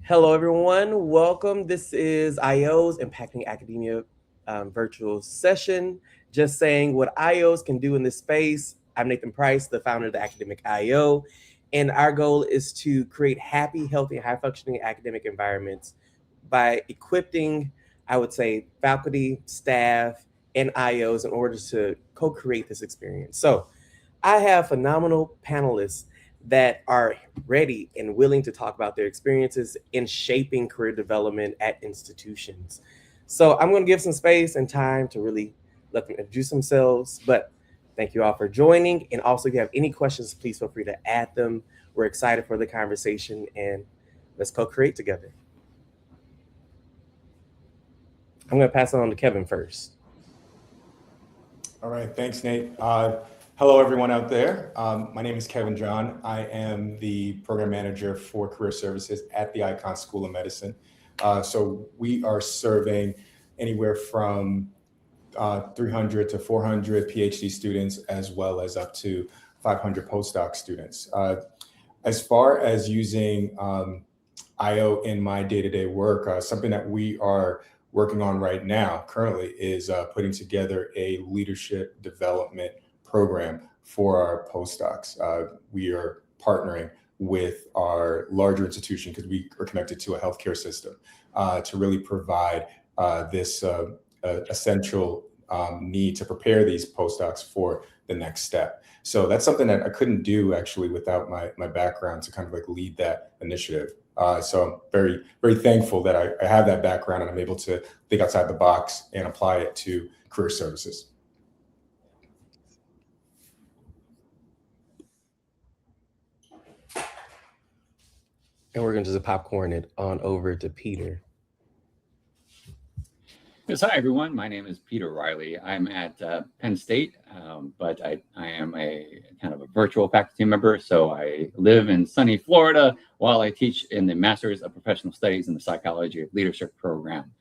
Hello, everyone. Welcome. This is IO's Impacting Academia virtual session. Just saying what IOs can do in this space. I'm Nathan Price, the founder of the Academic IO, and our goal is to create happy, healthy, high functioning academic environments by equipping, I would say, faculty, staff, and IOs in order to co create this experience. So, I have phenomenal panelists that are ready and willing to talk about their experiences in shaping career development at institutions. So I'm going to give some space and time to really let them introduce themselves. But thank you all for joining. And also, if you have any questions, please feel free to add them. We're excited for the conversation and let's co create together. I'm going to pass it on to Kevin first. All right, thanks, Nate. Hello, everyone out there. My name is Kevin John. I am the program manager for career services at the Icon School of Medicine. So we are serving anywhere from 300 to 400 PhD students, as well as up to 500 postdoc students. As far as using IO in my day-to-day work, something that we are working on right now currently is putting together a leadership development program for our postdocs. We are partnering with our larger institution because we are connected to a healthcare system to really provide this essential need to prepare these postdocs for the next step. So that's something that I couldn't do actually without my background to kind of like lead that initiative. So I'm very, very thankful that I have that background and I'm able to think outside the box and apply it to career services. And we're going to just popcorn it on over to Peter. Yes, hi everyone. My name is Peter Riley. I'm at Penn State, but I am a kind of a virtual faculty member. So I live in sunny Florida while I teach in the Master's of Professional Studies in the Psychology of Leadership program.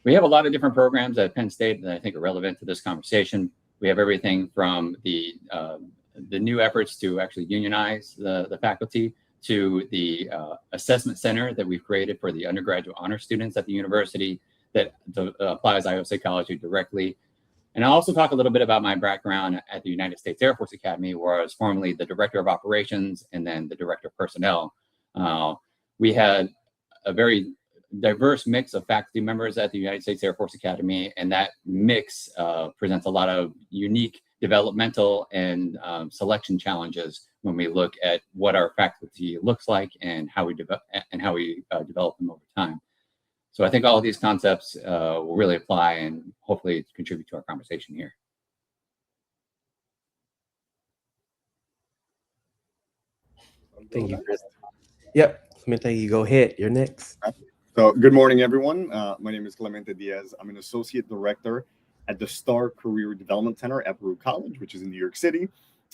We have a lot of different programs at Penn State that I think are relevant to this conversation. We have everything from the new efforts to actually unionize the faculty to the assessment center that we've created for the undergraduate honor students at the university that applies IO psychology directly. And I'll also talk a little bit about my background at the United States Air Force Academy, where I was formerly the director of operations and then the director of personnel. We had a very diverse mix of faculty members at the United States Air Force Academy, and that mix presents a lot of unique developmental and selection challenges when we look at what our faculty looks like and how we develop them over time. So I think all of these concepts will really apply and hopefully contribute to our conversation here. Thank you, Chris. Yep, Clemente, you go ahead. You're next. So good morning, everyone. My name is Clemente Diaz. I'm an associate director at the Star Career Development Center at Baruch College, which is in New York City.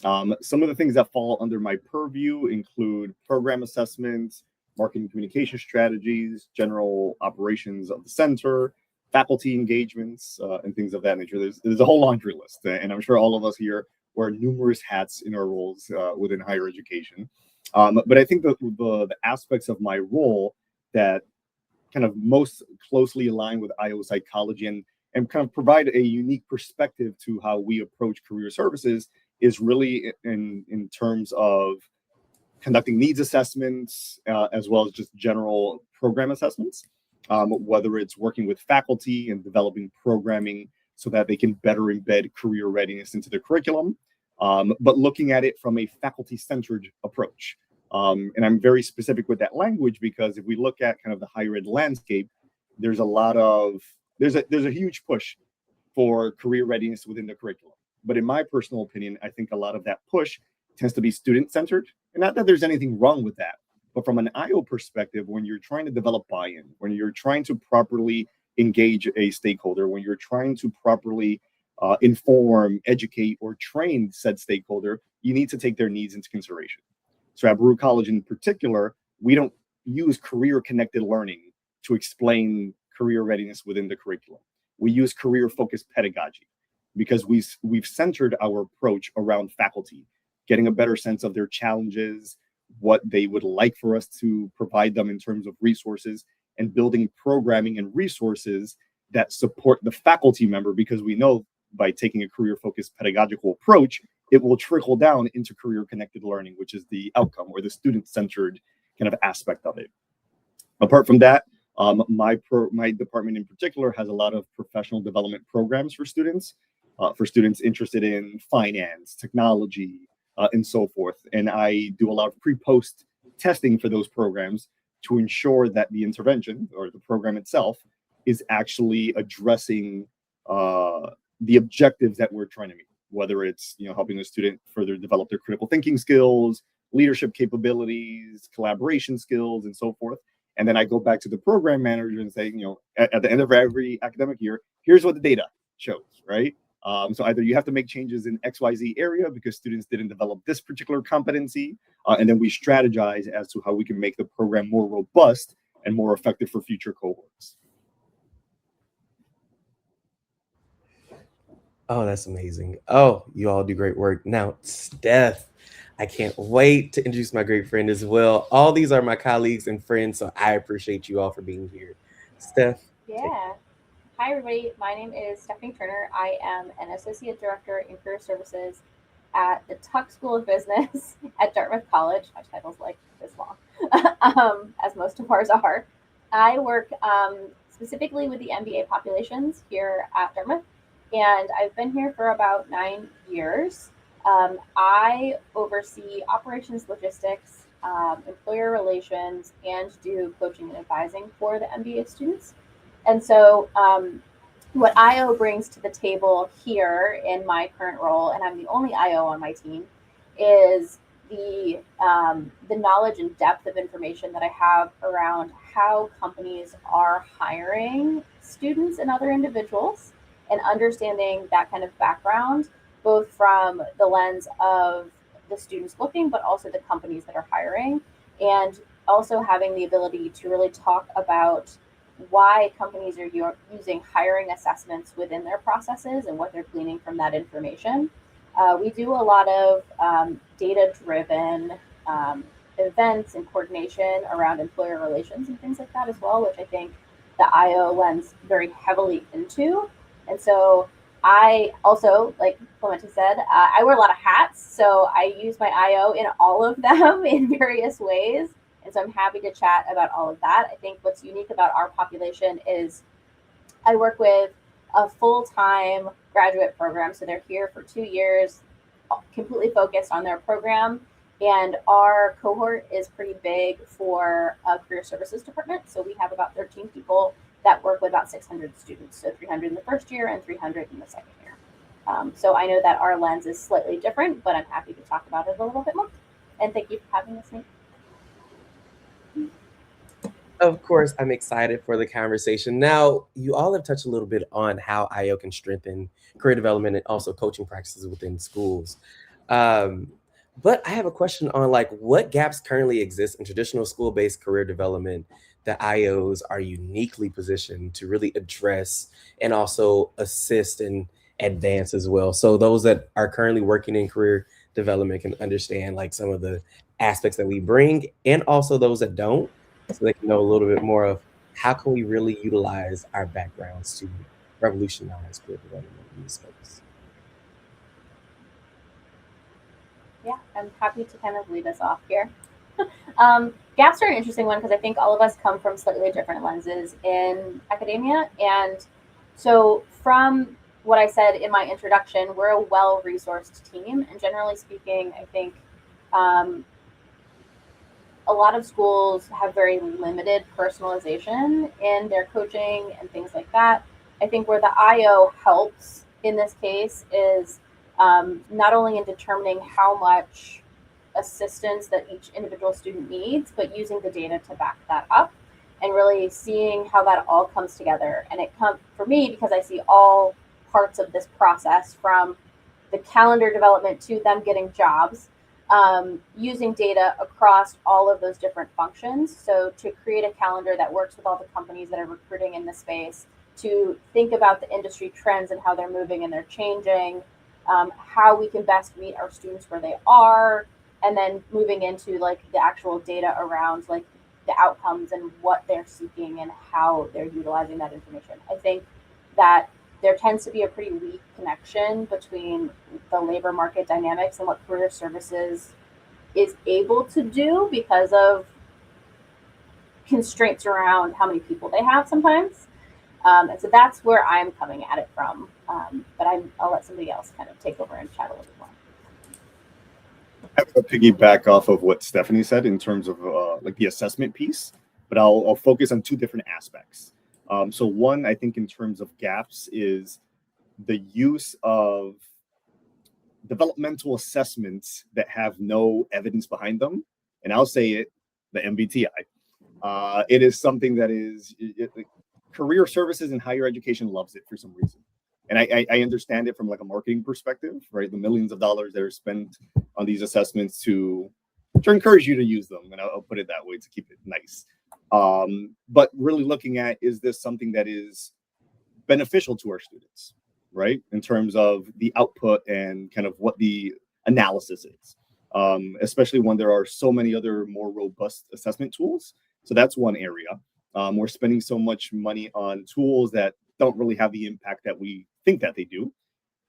Some of the things that fall under my purview include program assessments, marketing communication strategies, general operations of the center, faculty engagements, and things of that nature. There's a whole laundry list, and I'm sure all of us here wear numerous hats in our roles within higher education. But I think the aspects of my role that kind of most closely align with IO psychology and kind of provide a unique perspective to how we approach career services is really in terms of conducting needs assessments, as well as just general program assessments, whether it's working with faculty and developing programming so that they can better embed career readiness into the curriculum, but looking at it from a faculty-centered approach. And I'm very specific with that language because if we look at kind of the higher ed landscape, there's a huge push for career readiness within the curriculum. But in my personal opinion, I think a lot of that push tends to be student-centered. And not that there's anything wrong with that, but from an IO perspective, when you're trying to develop buy-in, when you're trying to properly engage a stakeholder, when you're trying to properly inform, educate, or train said stakeholder, you need to take their needs into consideration. So at Baruch College in particular, we don't use career-connected learning to explain career readiness within the curriculum. We use career-focused pedagogy because we've centered our approach around faculty, getting a better sense of their challenges, what they would like for us to provide them in terms of resources, and building programming and resources that support the faculty member, because we know by taking a career-focused pedagogical approach, it will trickle down into career-connected learning, which is the outcome or the student-centered kind of aspect of it. Apart from that, my department in particular has a lot of professional development programs for students interested in finance, technology, and so forth. And I do a lot of pre-post testing for those programs to ensure that the intervention or the program itself is actually addressing the objectives that we're trying to meet, whether it's helping the student further develop their critical thinking skills, leadership capabilities, collaboration skills, and so forth. And then I go back to the program manager and say, at the end of every academic year, here's what the data shows, right? So either you have to make changes in XYZ area because students didn't develop this particular competency, and then we strategize as to how we can make the program more robust and more effective for future cohorts. Oh, that's amazing. Oh, you all do great work. Now, Steph, I can't wait to introduce my great friend as well. All these are my colleagues and friends, so I appreciate you all for being here. Steph. Yeah. Hi, everybody. My name is Stephanie Turner. I am an Associate Director in Career Services at the Tuck School of Business at Dartmouth College. My title's like this long, as most of ours are. I work specifically with the MBA populations here at Dartmouth, and I've been here for about 9 years. I oversee operations, logistics, employer relations, and do coaching and advising for the MBA students. And so what IO brings to the table here in my current role, and I'm the only IO on my team, is the knowledge and depth of information that I have around how companies are hiring students and other individuals, and understanding that kind of background, both from the lens of the students looking, but also the companies that are hiring, and also having the ability to really talk about why companies are using hiring assessments within their processes and what they're gleaning from that information. We do a lot of data-driven events and coordination around employer relations and things like that as well, which I think the IO lends very heavily into. And so I also, like Clemente said, I wear a lot of hats, so I use my IO in all of them in various ways. And so I'm happy to chat about all of that. I think what's unique about our population is I work with a full-time graduate program. So they're here for 2 years, completely focused on their program. And our cohort is pretty big for a career services department. So we have about 13 people that work with about 600 students. So 300 in the first year and 300 in the second year. So I know that our lens is slightly different, but I'm happy to talk about it a little bit more. And thank you for having us, Nate. Of course, I'm excited for the conversation. Now, you all have touched a little bit on how IO can strengthen career development and also coaching practices within schools. But I have a question on what gaps currently exist in traditional school-based career development that IOs are uniquely positioned to really address and also assist and advance as well. So those that are currently working in career development can understand some of the aspects that we bring, and also those that don't, so they can know a little bit more of how can we really utilize our backgrounds to revolutionize career development in this space. Yeah, I'm happy to kind of lead us off here. Gaps are an interesting one because I think all of us come from slightly different lenses in academia. And so from what I said in my introduction, we're a well-resourced team. And generally speaking, I think a lot of schools have very limited personalization in their coaching and things like that. I think where the IO helps in this case is not only in determining how much assistance that each individual student needs, but using the data to back that up and really seeing how that all comes together. And it comes for me because I see all parts of this process, from the calendar development to them getting jobs, using data across all of those different functions. So to create a calendar that works with all the companies that are recruiting in the space, to think about the industry trends and how they're moving and they're changing, how we can best meet our students where they are, and then moving into like the actual data around like the outcomes and what they're seeking and how they're utilizing that information. I think that there tends to be a pretty weak connection between the labor market dynamics and what career services is able to do because of constraints around how many people they have sometimes. And so that's where I'm coming at it from. But I'll let somebody else kind of take over and chat a little bit more. I'm going to piggyback off of what Stephanie said in terms of like the assessment piece, but I'll focus on two different aspects. So one, I think in terms of gaps is the use of developmental assessments that have no evidence behind them. And I'll say it, the MBTI. It is something that is, career services and higher education loves it for some reason. And I understand it from like a marketing perspective, right? The millions of dollars that are spent on these assessments to encourage you to use them. And I'll put it that way to keep it nice. But really looking at, is this something that is beneficial to our students, right? In terms of the output and kind of what the analysis is, especially when there are so many other more robust assessment tools. So that's one area. We're spending so much money on tools that don't really have the impact that we think that they do.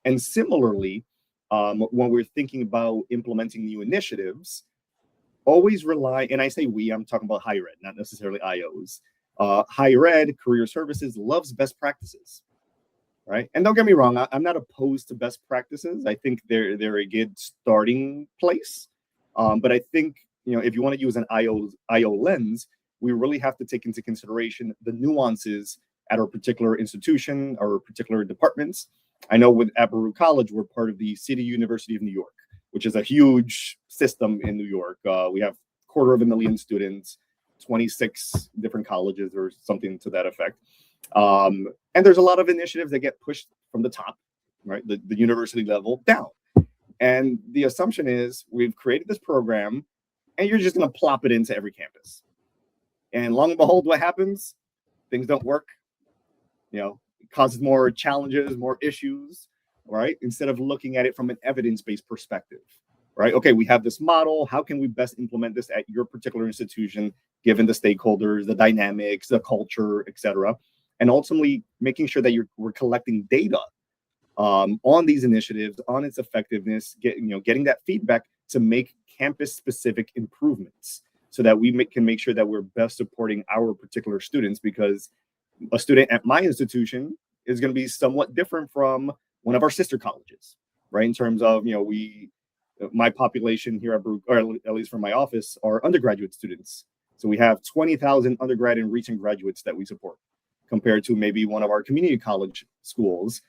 And similarly, when we're thinking about implementing new initiatives, always rely, and I say we, I'm talking about higher ed, not necessarily IOs. Higher ed, career services loves best practices, right? And don't get me wrong, I'm not opposed to best practices. I think they're a good starting place. But I think, you know, if you want to use an IO lens, we really have to take into consideration the nuances at our particular institution or particular departments. I know at Baruch College, we're part of the City University of New York, which is a huge system in New York. We have 250,000 students, 26 different colleges or something to that effect. And there's a lot of initiatives that get pushed from the top, right? The university level down. And the assumption is we've created this program and you're just going to plop it into every campus. And long and behold, what happens? Things don't work. You know, it causes more challenges, more issues, right? Instead of looking at it from an evidence-based perspective, right? Okay, we have this model. How can we best implement this at your particular institution, given the stakeholders, the dynamics, the culture, et cetera? And ultimately making sure that we're collecting data on these initiatives, on its effectiveness, getting that feedback to make campus-specific improvements, so that we can make sure that we're best supporting our particular students, because a student at my institution is going to be somewhat different from one of our sister colleges, right? In terms of, you know, my population here at Baruch, or at least from my office, are undergraduate students. So we have 20,000 undergrad and recent graduates that we support, compared to maybe one of our community college schools,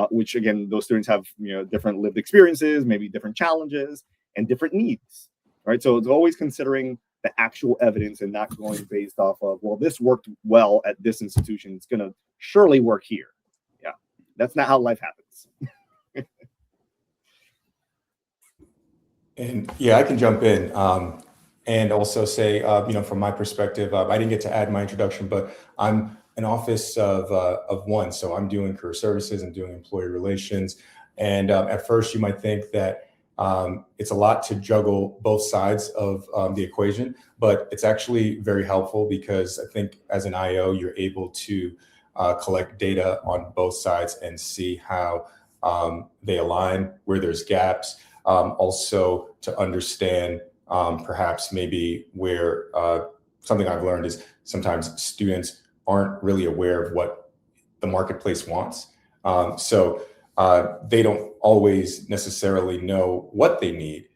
which again, those students have, you know, different lived experiences, maybe different challenges and different needs, right? So it's always considering the actual evidence and not going based off of, well, this worked well at this institution, it's going to surely work here. Yeah, that's not how life happens. And yeah, I can jump in and also say, you know, from my perspective, I didn't get to add my introduction, but I'm an office of one. So I'm doing career services and doing employee relations. And at first you might think that it's a lot to juggle both sides of the equation, but it's actually very helpful, because I think as an IO, you're able to collect data on both sides and see how they align, where there's gaps. Also to understand perhaps maybe where something I've learned is sometimes students aren't really aware of what the marketplace wants. So they don't always necessarily know what they need.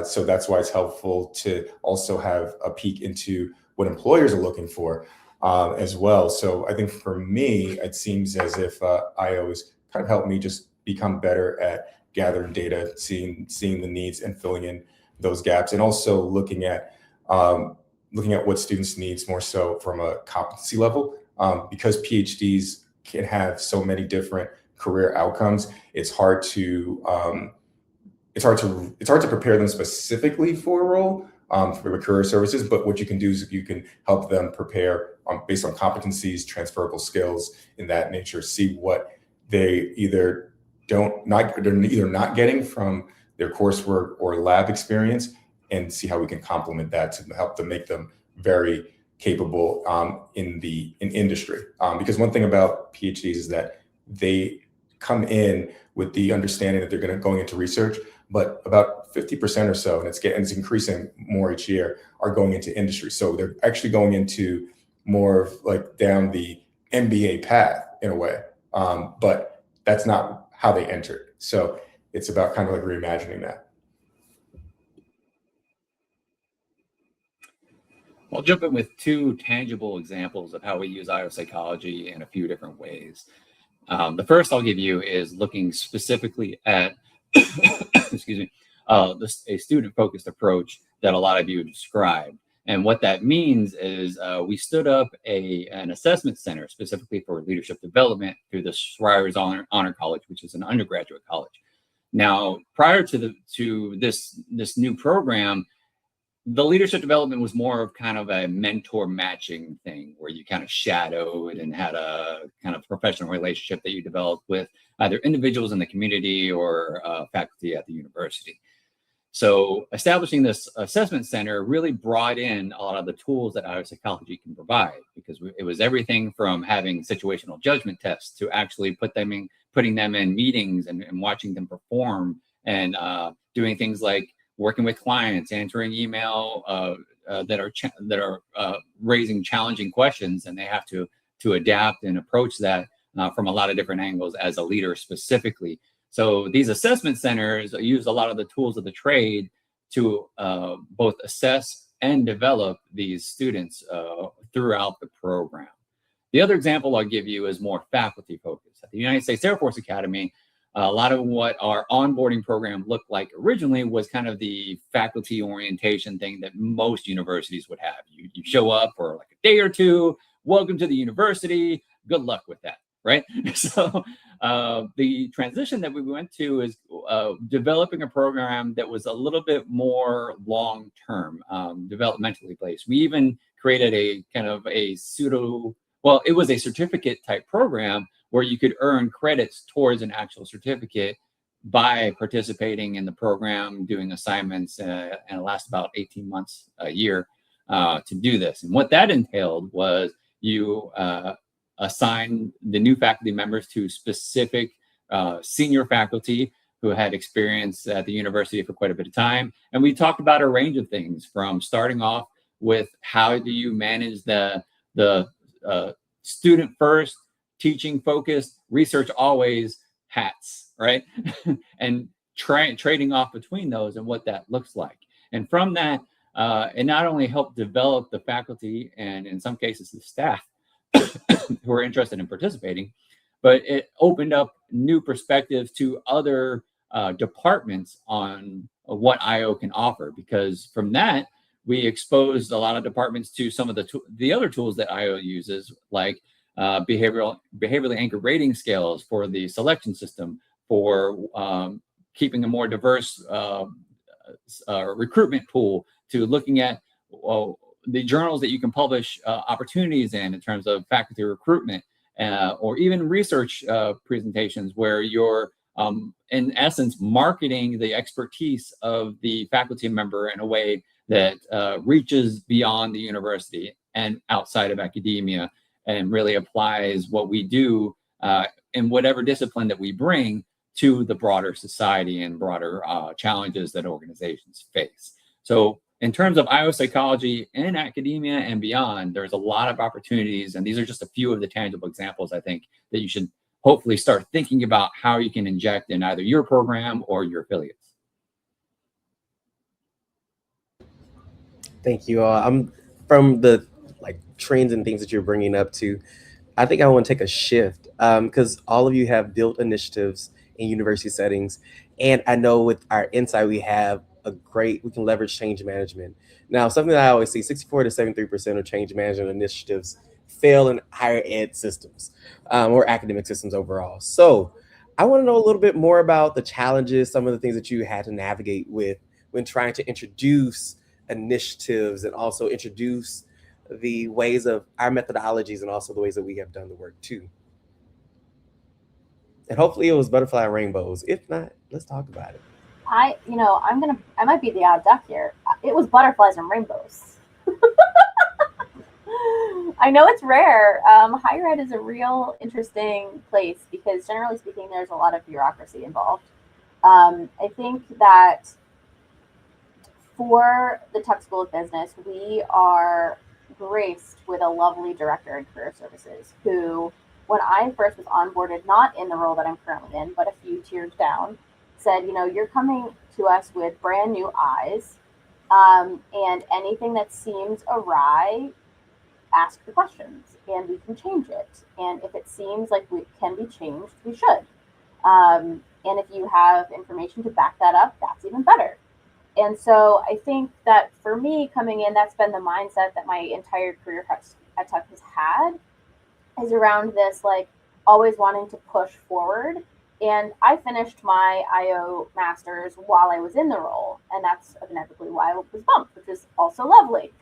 So that's why it's helpful to also have a peek into what employers are looking for as well. So I think for me, it seems as if IOs kind of helped me just become better at gathering data, seeing the needs and filling in those gaps, and also looking at what students needs more so from a competency level, because PhDs can have so many different career outcomes. It's hard to prepare them specifically for a role for career services. But what you can do is you can help them prepare based on competencies, transferable skills in that nature. See what they they're either not getting from their coursework or lab experience, and see how we can complement that to help to make them very capable in industry. Because one thing about PhDs is that they come in with the understanding that they're going into research, but about 50% or so, and it's increasing more each year, are going into industry. So they're actually going into more of like down the MBA path in a way, but that's not how they entered. So it's about kind of like reimagining that. I'll jump in with two tangible examples of how we use IO psychology in a few different ways. The first I'll give you is looking specifically at, excuse me, a student-focused approach that a lot of you described. And what that means is we stood up an assessment center specifically for leadership development through the Schreier's Honor College, which is an undergraduate college. Now, prior to this new program, the leadership development was more of kind of a mentor matching thing where you kind of shadowed and had a kind of professional relationship that you developed with either individuals in the community or faculty at the university. So establishing this assessment center really brought in a lot of the tools that IO psychology can provide, because it was everything from having situational judgment tests to actually putting them in meetings and watching them perform, and doing things like working with clients, answering email that are raising challenging questions, and they have to adapt and approach that from a lot of different angles as a leader specifically. So these assessment centers use a lot of the tools of the trade to both assess and develop these students throughout the program. The other example I'll give you is more faculty focused. At the United States Air Force Academy, a lot of what our onboarding program looked like originally was kind of the faculty orientation thing that most universities would have. You show up for like a day or two, welcome to the university, good luck with that, right? So the transition that we went to is developing a program that was a little bit more long-term, developmentally based. We even created a kind of a it was a certificate type program where you could earn credits towards an actual certificate by participating in the program, doing assignments, and it lasts about 18 months a year to do this. And what that entailed was you assign the new faculty members to specific senior faculty who had experience at the university for quite a bit of time. And we talked about a range of things, from starting off with how do you manage the student first, teaching focused, research always hats, right? And trading off between those and what that looks like. And from that, it not only helped develop the faculty and in some cases the staff who are interested in participating, but it opened up new perspectives to other departments on what IO can offer, because from that, we exposed a lot of departments to some of the other tools that IO uses, like behaviorally anchored rating scales for the selection system, for keeping a more diverse recruitment pool, to looking at the journals that you can publish opportunities in terms of faculty recruitment, or even research presentations where you're in essence marketing the expertise of the faculty member in a way that reaches beyond the university and outside of academia, and really applies what we do in whatever discipline that we bring to the broader society and broader challenges that organizations face. So in terms of IO psychology in academia and beyond, there's a lot of opportunities, and these are just a few of the tangible examples I think that you should hopefully start thinking about how you can inject in either your program or your affiliates. Thank you all. I'm from the trends and things that you're bringing up to. I think I want to take a shift because all of you have built initiatives in university settings, and I know with our insight we have we can leverage change management. Now, something that I always see: 64 to 73% of change management initiatives fail in higher ed systems or academic systems overall. So, I want to know a little bit more about the challenges, some of the things that you had to navigate with when trying to introduce initiatives and also introduce the ways of our methodologies and also the ways that we have done the work too. And hopefully it was butterfly and rainbows. If not, let's talk about it. I might be the odd duck here. It was butterflies and rainbows. I know it's rare. Higher ed is a real interesting place because generally speaking, there's a lot of bureaucracy involved. I think that for the Tuck School of Business, we are graced with a lovely director in career services who, when I first was onboarded, not in the role that I'm currently in, but a few tiers down, said, you're coming to us with brand new eyes, and anything that seems awry, ask the questions and we can change it. And if it seems like we can be changed, we should. And if you have information to back that up, that's even better. And so I think that for me coming in, that's been the mindset that my entire career at Tuck has had, is around this, like, always wanting to push forward. And I finished my IO master's while I was in the role, and that's inevitably why I was bumped, which is also lovely.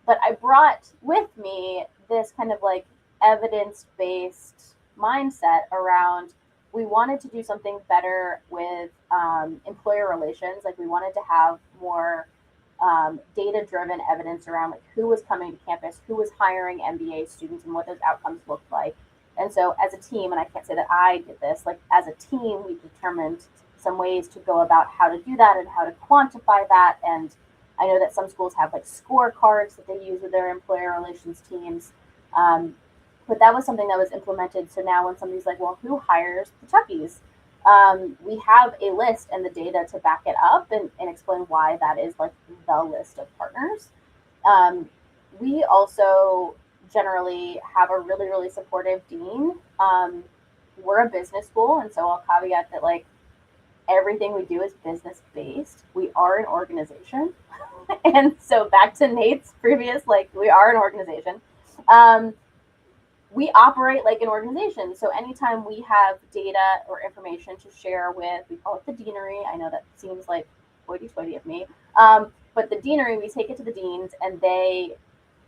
But I brought with me this kind of like evidence-based mindset around, we wanted to do something better with employer relations. Like, we wanted to have more data-driven evidence around like who was coming to campus, who was hiring MBA students, and what those outcomes looked like. And so as a team, and I can't say that I did this, like as a team, we determined some ways to go about how to do that and how to quantify that. And I know that some schools have like scorecards that they use with their employer relations teams. But that was something that was implemented. So now when somebody's like, well, who hires the Tuckies? We have a list and the data to back it up and explain why that is like the list of partners. We also generally have a really, really supportive dean. We're a business school, and so I'll caveat that like everything we do is business based. We are an organization. And so back to Nate's previous, like, we are an organization. We operate like an organization. So anytime we have data or information to share with, we call it the deanery. I know that seems like hoity-toity of me. But the deanery, we take it to the deans and they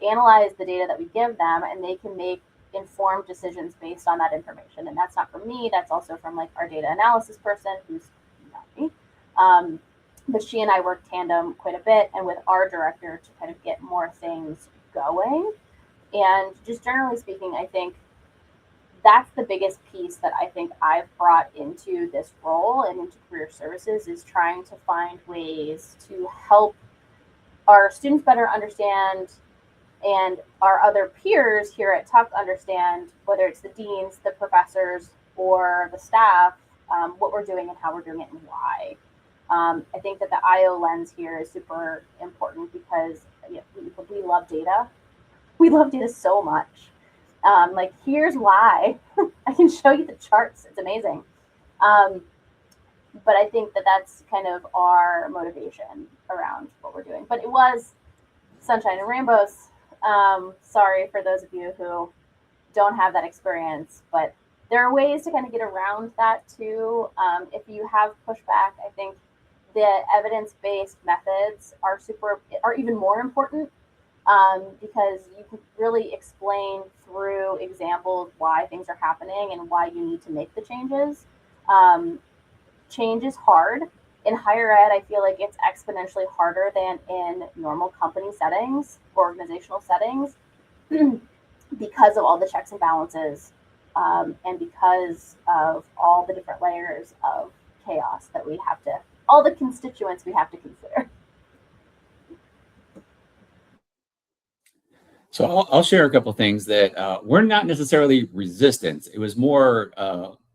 analyze the data that we give them, and they can make informed decisions based on that information. And that's not from me. That's also from like our data analysis person, who's not me. But she and I work tandem quite a bit, and with our director to kind of get more things going. And just generally speaking, I think that's the biggest piece that I think I've brought into this role and into career services, is trying to find ways to help our students better understand, and our other peers here at Tuck understand, whether it's the deans, the professors, or the staff, what we're doing and how we're doing it and why. I think that the IO lens here is super important because we love data. We love data so much. Like, here's why. I can show you the charts. It's amazing. But I think that that's kind of our motivation around what we're doing. But it was sunshine and rainbows. Sorry for those of you who don't have that experience, but there are ways to kind of get around that too. If you have pushback, I think the evidence-based methods are even more important, because you can really explain through examples why things are happening and why you need to make the changes. Change is hard. In higher ed, I feel like it's exponentially harder than in normal company settings, organizational settings, because of all the checks and balances, and because of all the different layers of chaos that we have to, all the constituents we have to consider. So I'll share a couple of things that were not necessarily resistance. It was more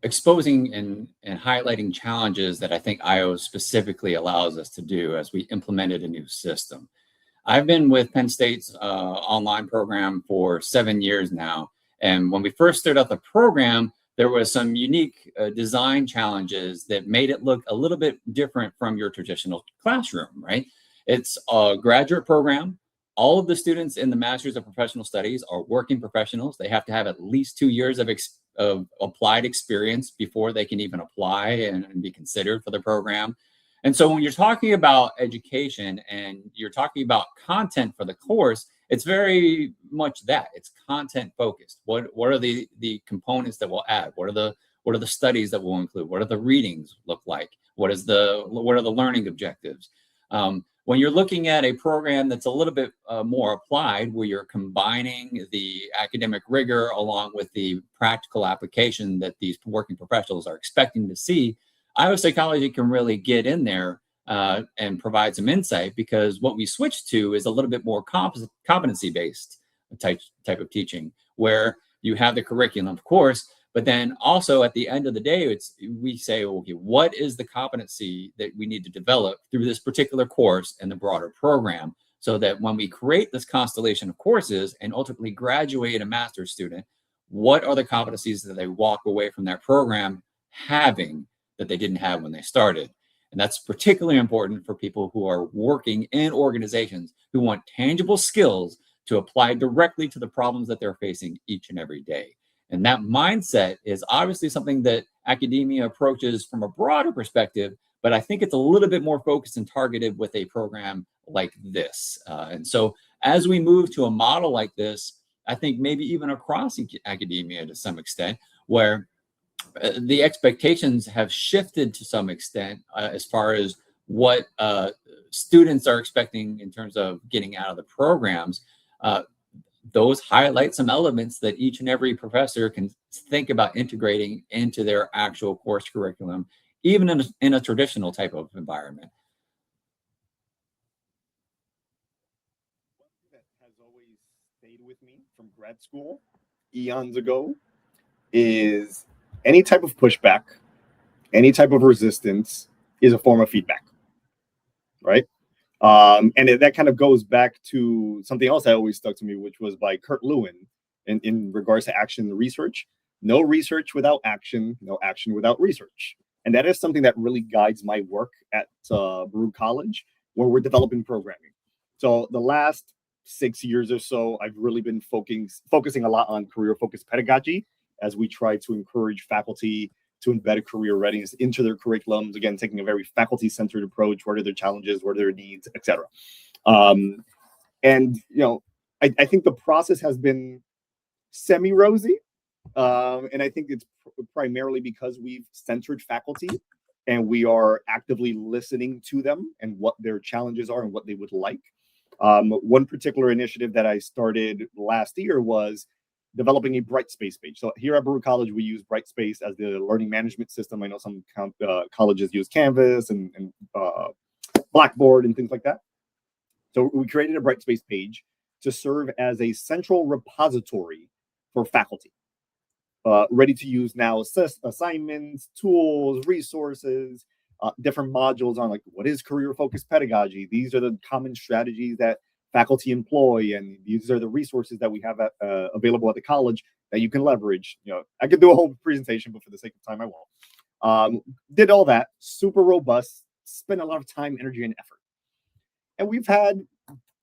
exposing and highlighting challenges that I think IO specifically allows us to do as we implemented a new system. I've been with Penn State's online program for 7 years now. And when we first started out the program, there was some unique design challenges that made it look a little bit different from your traditional classroom, right? It's a graduate program. All of the students in the Masters of Professional Studies are working professionals. They have to have at least 2 years of applied experience before they can even apply and be considered for the program. And so when you're talking about education and you're talking about content for the course, it's very much that. It's content focused. What are the components that we'll add? What are What are the studies that we'll include? What are the readings look like? What are the learning objectives? When you're looking at a program that's a little bit more applied, where you're combining the academic rigor along with the practical application that these working professionals are expecting to see, IO psychology can really get in there and provide some insight, because what we switch to is a little bit more competency-based type of teaching, where you have the curriculum, of course, but then also at the end of the day, we say, okay, what is the competency that we need to develop through this particular course and the broader program, so that when we create this constellation of courses and ultimately graduate a master's student, what are the competencies that they walk away from that program having that they didn't have when they started? And that's particularly important for people who are working in organizations who want tangible skills to apply directly to the problems that they're facing each and every day. And that mindset is obviously something that academia approaches from a broader perspective, but I think it's a little bit more focused and targeted with a program like this. And so as we move to a model like this, I think maybe even across academia to some extent, where the expectations have shifted to some extent as far as what students are expecting in terms of getting out of the programs. Those highlight some elements that each and every professor can think about integrating into their actual course curriculum, even in a traditional type of environment. That has always stayed with me from grad school eons ago is any type of pushback, any type of resistance is a form of feedback, right? And that kind of goes back to something else that always stuck to me, which was by Kurt Lewin in regards to action and research. No research without action, no action without research. And that is something that really guides my work at Baruch College, where we're developing programming. So the last 6 years or so, I've really been focusing a lot on career-focused pedagogy as we try to encourage faculty to embed career readiness into their curriculums, again, taking a very faculty-centered approach. What are their challenges? What are their needs, et cetera? And, I think the process has been semi-rosy. And I think it's primarily because we've centered faculty and we are actively listening to them and what their challenges are and what they would like. One particular initiative that I started last year was developing a Brightspace page. So here at Baruch College, we use Brightspace as the learning management system. I know some colleges use Canvas and Blackboard and things like that. So we created a Brightspace page to serve as a central repository for faculty, ready to use now assignments, tools, resources, different modules on like what is career-focused pedagogy. These are the common strategies that faculty employ, and these are the resources that we have available at the college that you can leverage. I could do a whole presentation, but for the sake of time, I won't. Did all that, super robust, spent a lot of time, energy, and effort. And we've had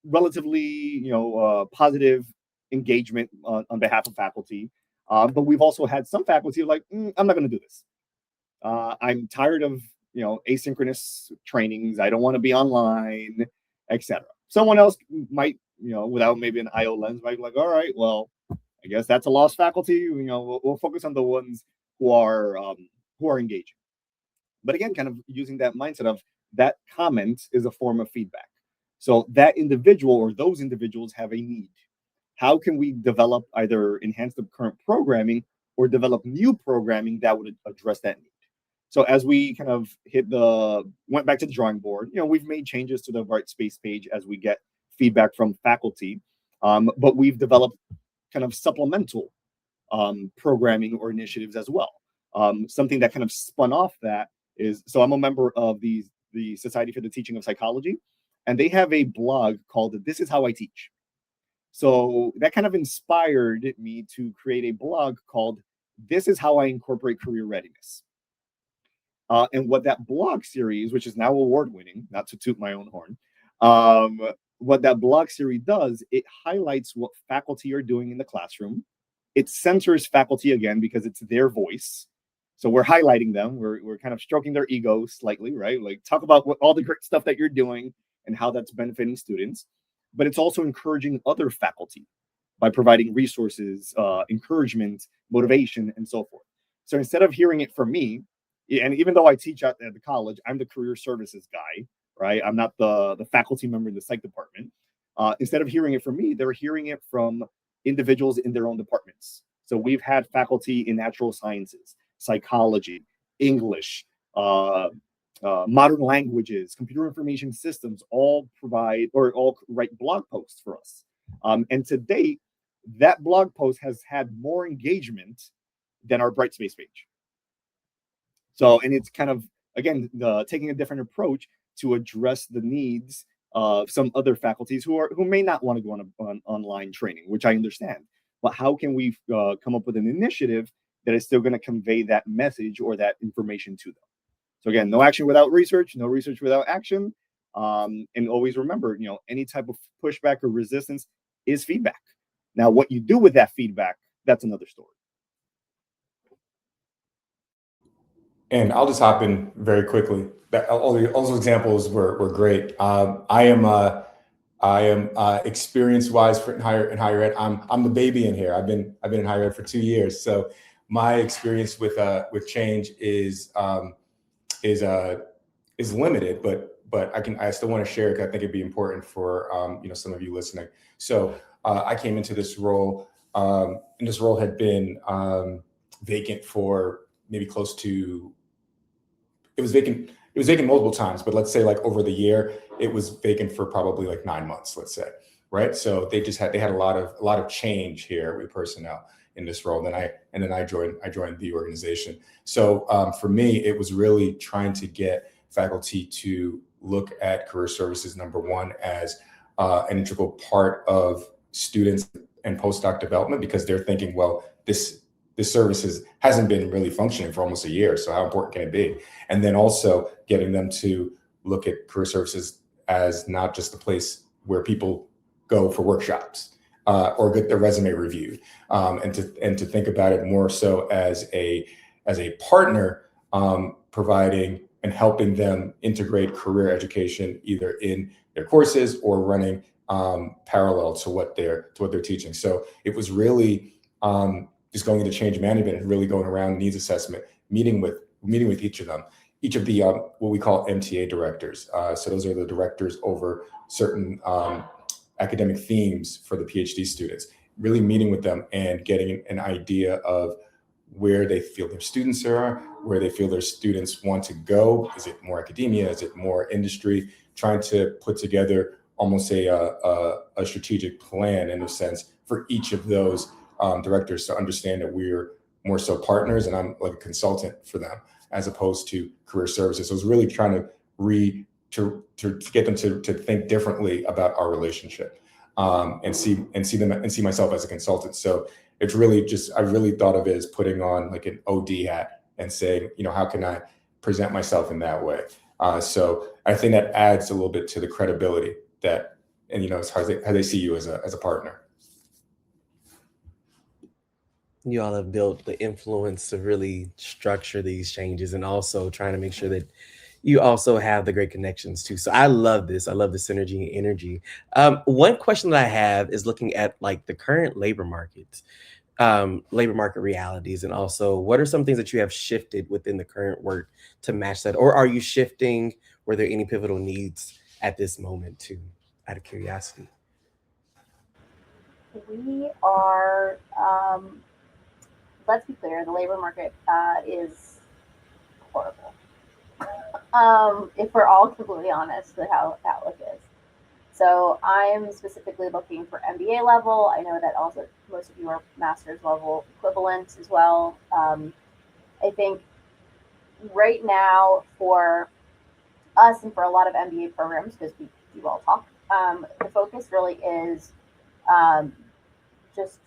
relatively, positive engagement on behalf of faculty. But we've also had some faculty like, I'm not going to do this. I'm tired of, asynchronous trainings. I don't want to be online, etc. Someone else might, without maybe an IO lens, might be like, all right, well, I guess that's a lost faculty. We'll focus on the ones who are engaging. But again, kind of using that mindset of that comment is a form of feedback. So that individual or those individuals have a need. How can we develop, either enhance the current programming or develop new programming that would address that need? So as we kind of went back to the drawing board, we've made changes to the Brightspace page as we get feedback from faculty, but we've developed kind of supplemental programming or initiatives as well. Something that kind of spun off that is, so I'm a member of the Society for the Teaching of Psychology, and they have a blog called This Is How I Teach. So that kind of inspired me to create a blog called This Is How I Incorporate Career Readiness. And what that blog series, which is now award-winning, not to toot my own horn, what that blog series does, it highlights what faculty are doing in the classroom. It centers faculty again because it's their voice. So we're highlighting them. We're kind of stroking their ego slightly, right? Like talk about all the great stuff that you're doing and how that's benefiting students. But it's also encouraging other faculty by providing resources, encouragement, motivation, and so forth. So instead of hearing it from me, and even though I teach at the college, I'm the career services guy, right? I'm not the faculty member in the psych department. Instead of hearing it from me, they're hearing it from individuals in their own departments. So we've had faculty in natural sciences, psychology, English, modern languages, computer information systems, all write blog posts for us. And to date, that blog post has had more engagement than our Brightspace page. So, and it's kind of, again, taking a different approach to address the needs of some other faculties who may not want to go on online training, which I understand. But how can we come up with an initiative that is still going to convey that message or that information to them? So again, no action without research, no research without action. And always remember, any type of pushback or resistance is feedback. Now, what you do with that feedback, that's another story. And I'll just hop in very quickly. All those examples were great. I am experience-wise in higher ed. I'm the baby in here. I've been in higher ed for 2 years. So my experience with change is limited, but I still want to share it because I think it'd be important for some of you listening. So I came into this role, and this role had been vacant for maybe close to. It was vacant multiple times, but let's say like over the year, it was vacant for probably like 9 months, let's say, right? So they had a lot of change here with personnel in this role. And then I joined the organization. So for me, it was really trying to get faculty to look at career services, number one, as an integral part of students and postdoc development, because they're thinking, well, this service hasn't been really functioning for almost a year. So how important can it be? And then also getting them to look at career services as not just a place where people go for workshops or get their resume reviewed, and to think about it more so as a partner, providing and helping them integrate career education either in their courses or running parallel to what they're teaching. So it was really just going into change management and really going around needs assessment, meeting with each of them, each of the what we call MTA directors. So those are the directors over certain academic themes for the PhD students, really meeting with them and getting an idea of where they feel their students are, where they feel their students want to go. Is it more academia? Is it more industry? Trying to put together almost a strategic plan, in a sense, for each of those directors to understand that we're more so partners and I'm like a consultant for them as opposed to career services. So I was really trying to get them to think differently about our relationship, and see myself as a consultant. So it's really I really thought of it as putting on like an OD hat and saying, how can I present myself in that way? So I think that adds a little bit to the credibility that, and it's how they see you as a partner. You all have built the influence to really structure these changes and also trying to make sure that you also have the great connections too. So I love this. I love the synergy and energy. One question that I have is looking at like the current labor market realities, and also what are some things that you have shifted within the current work to match that? Or are you shifting? Were there any pivotal needs at this moment too, out of curiosity? We are, let's be clear, the labor market is horrible. If we're all completely honest with how the outlook is. So I'm specifically looking for MBA level. I know that also most of you are master's level equivalent as well. I think right now for us and for a lot of MBA programs, because we do all talk, the focus really is just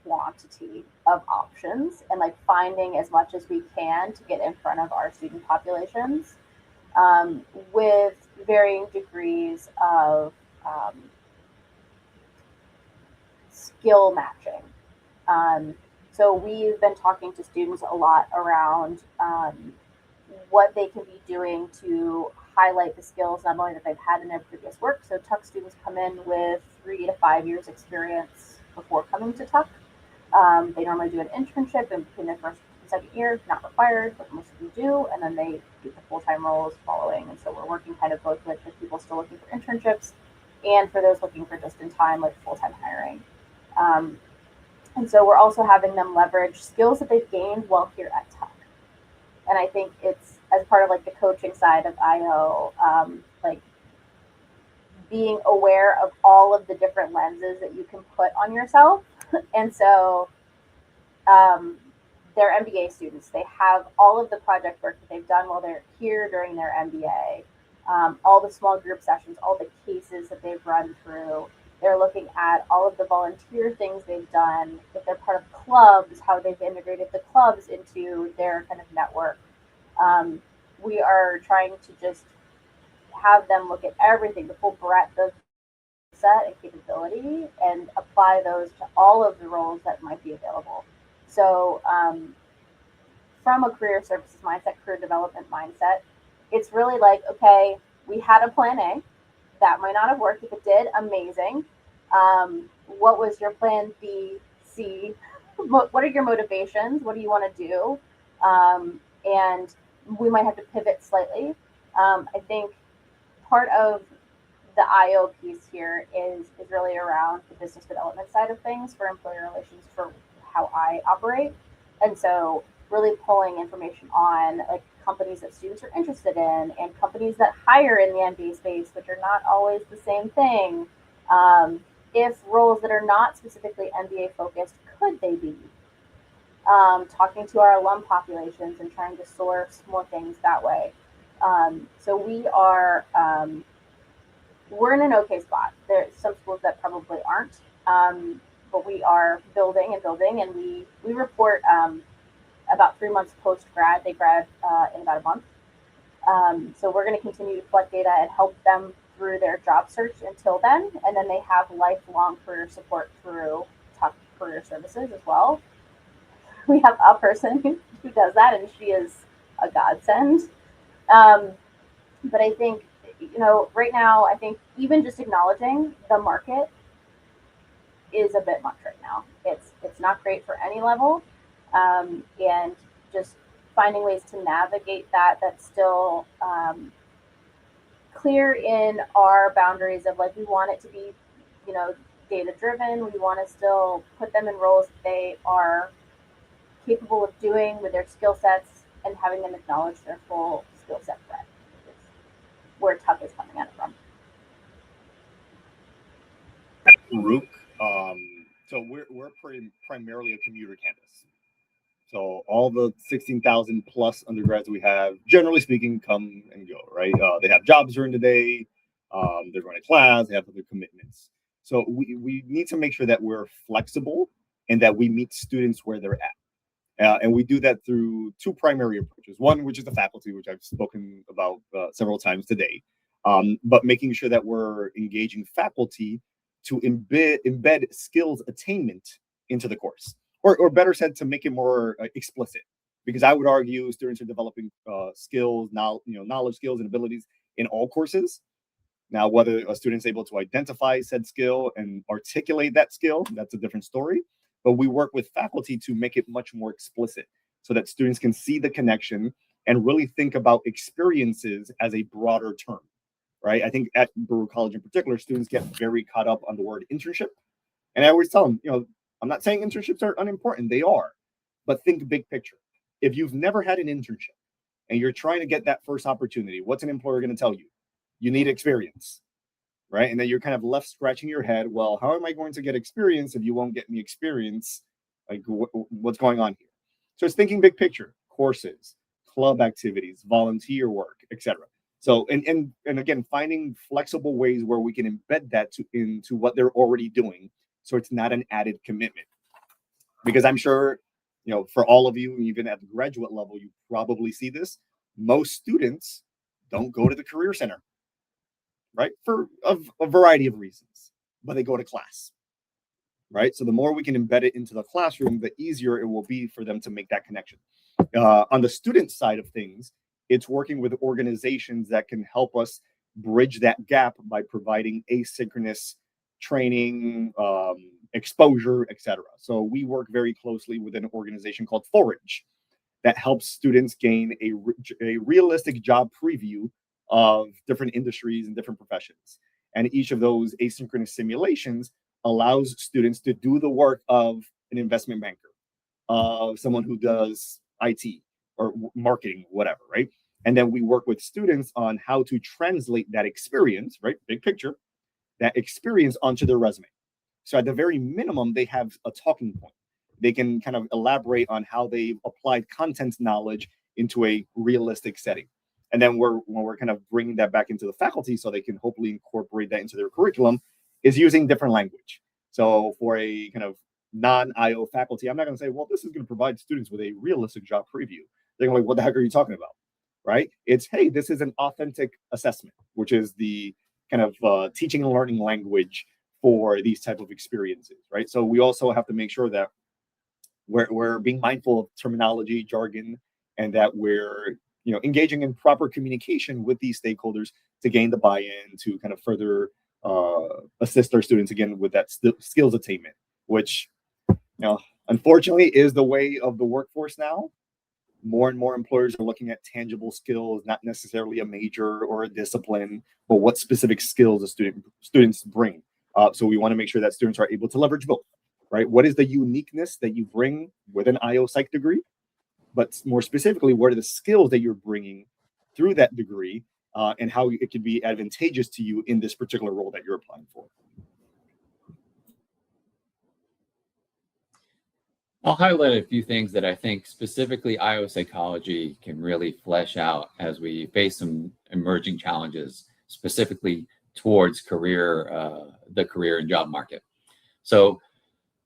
quantity of options and like finding as much as we can to get in front of our student populations, with varying degrees of skill matching. So we've been talking to students a lot around what they can be doing to highlight the skills not only that they've had in their previous work. So Tuck students come in with 3 to 5 years experience before coming to Tuck. They normally do an internship in between their first and second year, not required, but most of them do, and then they get the full-time roles following. And so we're working kind of both with the people still looking for internships and for those looking for just-in-time, like full-time hiring. And so we're also having them leverage skills that they've gained while here at Tuck. And I think it's as part of like the coaching side of IO, like being aware of all of the different lenses that you can put on yourself. And so they're MBA students. They have all of the project work that they've done while they're here during their MBA, all the small group sessions, all the cases that they've run through. They're looking at all of the volunteer things they've done. If they're part of clubs, how they've integrated the clubs into their kind of network. We are trying to just have them look at everything, the full breadth of set and capability, and apply those to all of the roles that might be available. So from a career services mindset, career development mindset, it's really like, okay, we had a plan A. That might not have worked. If it did, amazing. What was your plan B, C? What are your motivations? What do you want to do? And we might have to pivot slightly. I think part of the IO piece here is really around the business development side of things for employer relations for how I operate. And so really pulling information on like companies that students are interested in and companies that hire in the MBA space, which are not always the same thing. If roles that are not specifically MBA focused, could they be? Talking to our alum populations and trying to source more things that way. So we are, we're in an okay spot. There's some schools that probably aren't, but we are building and building, and we report about 3 months post grad. They grad in about a month. So we're going to continue to collect data and help them through their job search until then, and then they have lifelong career support through Tuck Career Services as well. We have a person who does that, and she is a godsend. But I think, you know, right now, I think even just acknowledging the market is a bit much right now. It's not great for any level, and just finding ways to navigate that that's still clear in our boundaries of like, we want it to be, you know, data driven. We want to still put them in roles that they are capable of doing with their skill sets and having them acknowledge their full skill set breadth. Where Tuck is coming at it from. Rook. So we're primarily a commuter campus. So all the 16,000 plus undergrads we have, generally speaking, come and go, right? They have jobs during the day. They're going to class. They have other commitments. So we need to make sure that we're flexible and that we meet students where they're at. And we do that through two primary approaches. One, which is the faculty, which I've spoken about several times today, but making sure that we're engaging faculty to embed skills attainment into the course, or better said, to make it more explicit. Because I would argue students are developing skills, knowledge, skills, and abilities in all courses. Now, whether a student's able to identify said skill and articulate that skill, that's a different story. But we work with faculty to make it much more explicit so that students can see the connection and really think about experiences as a broader term, right? I think at Baruch College in particular, students get very caught up on the word internship. And I always tell them, I'm not saying internships are unimportant. They are, but think big picture. If you've never had an internship and you're trying to get that first opportunity, what's an employer going to tell you? You need experience. Right. And then you're kind of left scratching your head. Well, how am I going to get experience if you won't get me experience? Like what's going on here? So it's thinking big picture, courses, club activities, volunteer work, etc. So and again, finding flexible ways where we can embed that into what they're already doing. So it's not an added commitment. Because I'm sure, for all of you, even at the graduate level, you probably see this. Most students don't go to the Career Center. Right? For a variety of reasons, but they go to class, right? So the more we can embed it into the classroom, the easier it will be for them to make that connection. On the student side of things, it's working with organizations that can help us bridge that gap by providing asynchronous training, exposure, etc. So we work very closely with an organization called Forage. that helps students gain a realistic job preview of different industries and different professions. And each of those asynchronous simulations allows students to do the work of an investment banker, of someone who does IT or marketing, whatever, right? And then we work with students on how to translate that experience, right? Big picture, that experience onto their resume. So at the very minimum, they have a talking point. They can kind of elaborate on how they've applied content knowledge into a realistic setting. And then when we're kind of bringing that back into the faculty so they can hopefully incorporate that into their curriculum, is using different language. So for a kind of non-IO faculty, I'm not going to say, well, this is going to provide students with a realistic job preview. They're going to be like, what the heck are you talking about? Right? It's, hey, this is an authentic assessment, which is the kind of teaching and learning language for these type of experiences, right? So we also have to make sure that we're being mindful of terminology, jargon, and that we're engaging in proper communication with these stakeholders to gain the buy-in to kind of further assist our students again with that skills attainment, which unfortunately is the way of the workforce now. More and more employers are looking at tangible skills, not necessarily a major or a discipline, but what specific skills the students bring. So we want to make sure that students are able to leverage both, right? What is the uniqueness that you bring with an IO Psych degree? But more specifically, what are the skills that you're bringing through that degree and how it can be advantageous to you in this particular role that you're applying for? I'll highlight a few things that I think specifically IO psychology can really flesh out as we face some emerging challenges, specifically towards the career and job market. So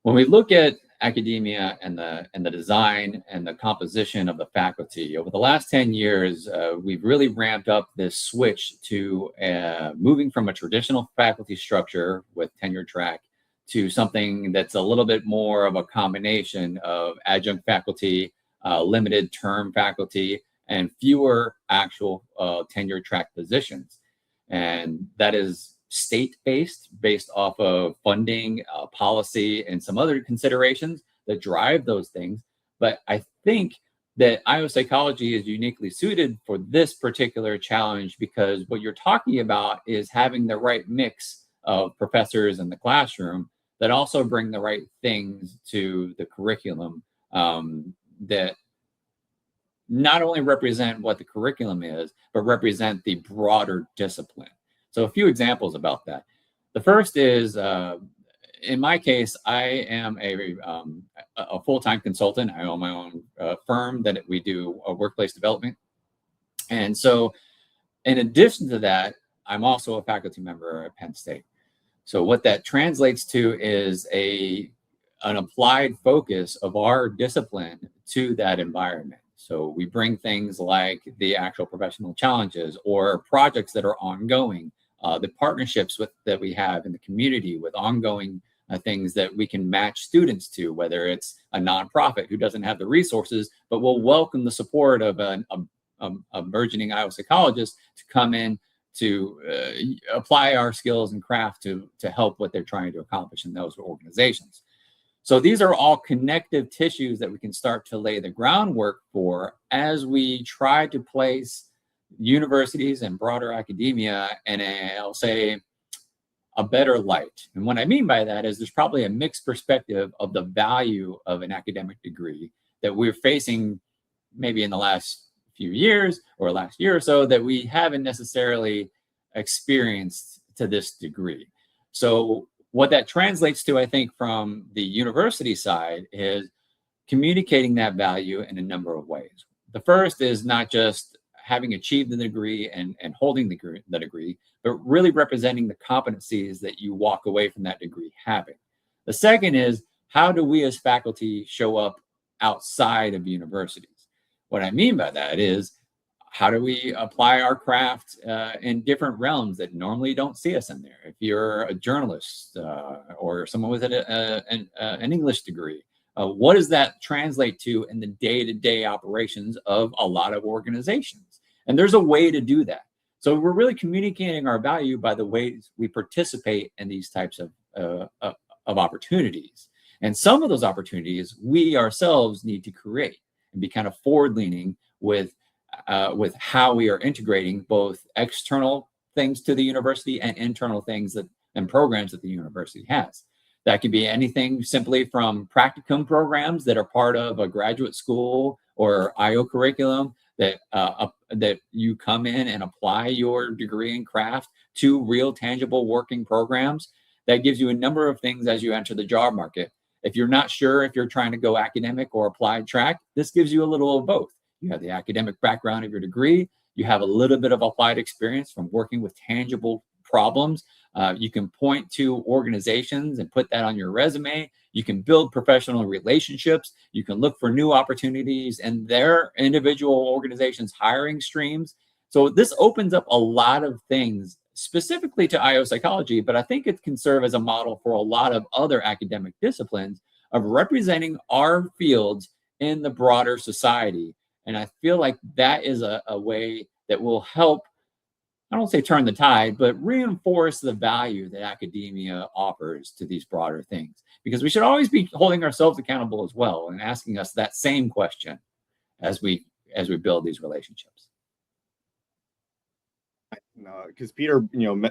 when we look at academia and the design and the composition of the faculty, over the last 10 years, we've really ramped up this switch to moving from a traditional faculty structure with tenure track to something that's a little bit more of a combination of adjunct faculty, limited term faculty, and fewer actual tenure track positions. And that is state-based, based off of funding, policy, and some other considerations that drive those things. But I think that IO psychology is uniquely suited for this particular challenge because what you're talking about is having the right mix of professors in the classroom that also bring the right things to the curriculum that not only represent what the curriculum is, but represent the broader discipline. So a few examples about that. The first is, in my case, I am a full-time consultant. I own my own firm that we do workplace development. And so in addition to that, I'm also a faculty member at Penn State. So what that translates to is an applied focus of our discipline to that environment. So we bring things like the actual professional challenges or projects that are ongoing, the partnerships that we have in the community with ongoing things that we can match students to, whether it's a nonprofit who doesn't have the resources, but will welcome the support of a burgeoning IO psychologist to come in to apply our skills and craft to help what they're trying to accomplish in those organizations. So these are all connective tissues that we can start to lay the groundwork for as we try to place universities and broader academia in I'll say, a better light. And what I mean by that is there's probably a mixed perspective of the value of an academic degree that we're facing maybe in the last few years or last year or so that we haven't necessarily experienced to this degree. So what that translates to, I think, from the university side is communicating that value in a number of ways. The first is not just having achieved the degree and holding the degree, but really representing the competencies that you walk away from that degree having. The second is, how do we as faculty show up outside of universities? What I mean by that is, how do we apply our craft in different realms that normally don't see us in there? If you're a journalist or someone with an English degree, what does that translate to in the day-to-day operations of a lot of organizations? And there's a way to do that. So we're really communicating our value by the ways we participate in these types of opportunities. And some of those opportunities we ourselves need to create. and be kind of forward-leaning with how we are integrating both external things to the university and internal things and programs that the university has. That could be anything simply from practicum programs that are part of a graduate school or IO curriculum that you come in and apply your degree in craft to real tangible working programs. That gives you a number of things as you enter the job market. If you're not sure if you're trying to go academic or applied track, this gives you a little of both. You have the academic background of your degree. You have a little bit of applied experience from working with tangible problems. You can point to organizations and put that on your resume. You can build professional relationships. You can look for new opportunities and their individual organizations' hiring streams. So this opens up a lot of things specifically to IO psychology, but I think it can serve as a model for a lot of other academic disciplines of representing our fields in the broader society. And I feel like that is a way that will help, I don't say turn the tide, but reinforce the value that academia offers to these broader things. Because we should always be holding ourselves accountable as well and asking us that same question as we build these relationships. Because Peter,